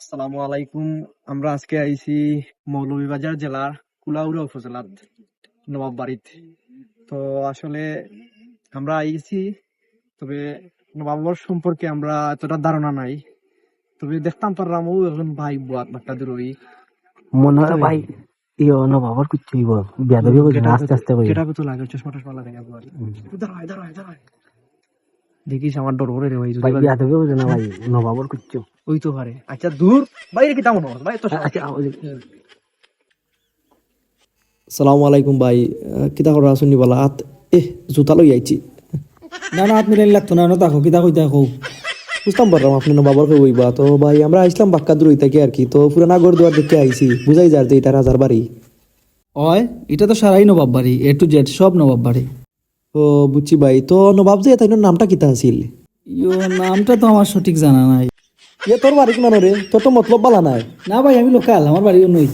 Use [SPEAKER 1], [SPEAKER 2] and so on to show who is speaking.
[SPEAKER 1] আসসালামু আলাইকুম। আমরা আজকে আইছি মৌলভীবাজার জেলার কুলাউড়া উপজেলার নবাব বাড়িতে। তো আসলে আমরা আইছি, তবে নবাবর সম্পর্কে আমরা এতটা ধারণা নাই। তবে দেখতাম পারলাম ও এখন ভাই বুয়াত একটা দূরই
[SPEAKER 2] মনে হয় ভাই নবাবর কিচ্ছু হইব বেয়াদবি করছে না, আস্তে আস্তে কইব।
[SPEAKER 1] কেটাবে তো লাগে, চশমা টশমা লাগাই বুয়াত। দাঁড়ায় দাঁড়ায় দাঁড়ায়, দেখিস আমার ডর করে রে ভাই, যদি
[SPEAKER 2] ভাই বেয়াদবি করছে না ভাই, নবাবর কিচ্ছু।
[SPEAKER 1] ওই তো পারে। আচ্ছা দূর বাইরে কি তেমন ভাই তো।
[SPEAKER 2] আচ্ছা
[SPEAKER 3] সালামু আলাইকুম ভাই, কিতা করা শুনি বলা হাত জুতা লই আইছি।
[SPEAKER 4] না না আপনি লাগতো না দেখো কিতা কইতা কও।
[SPEAKER 3] বুঝতাম পারলাম আপনি বাবার কে বইবা। তো ভাই আমরা আইসলাম বাক্কাদুর থেকে আর কি, তো পুরানা ঘর দুয়ার দেখে আইছি, বুঝাই যার যে এটা রাজার বাড়ি।
[SPEAKER 4] ওই এটা তো সারাই নবাব বাড়ি, এ টু জেড সব নবাব বাড়ি।
[SPEAKER 3] তো বুঝছি ভাই, তো নবাব যে তাই নামটা কিতা আছিল?
[SPEAKER 4] নামটা তো আমার সঠিক জানা নাই।
[SPEAKER 3] তোর বাড়ি কিমান রে? তোর তো মতলব বালা নাই।
[SPEAKER 4] না ভাই আমি লোকাল, আমার বাড়ি অন্যই।